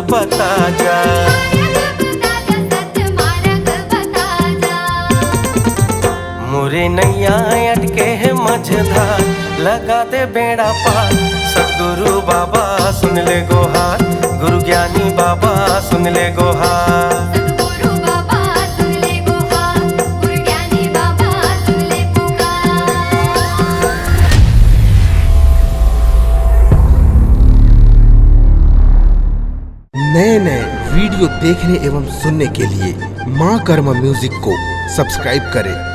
बता जा। मोरे नैया अटके है मझधार, लगा दे बेड़ा पार। सतगुरु बाबा सुन ले गोहार, गुरु ज्ञानी बाबा सुन ले गोहार। नए नए वीडियो देखने एवं सुनने के लिए माँ कर्मा म्यूजिक को सब्सक्राइब करें।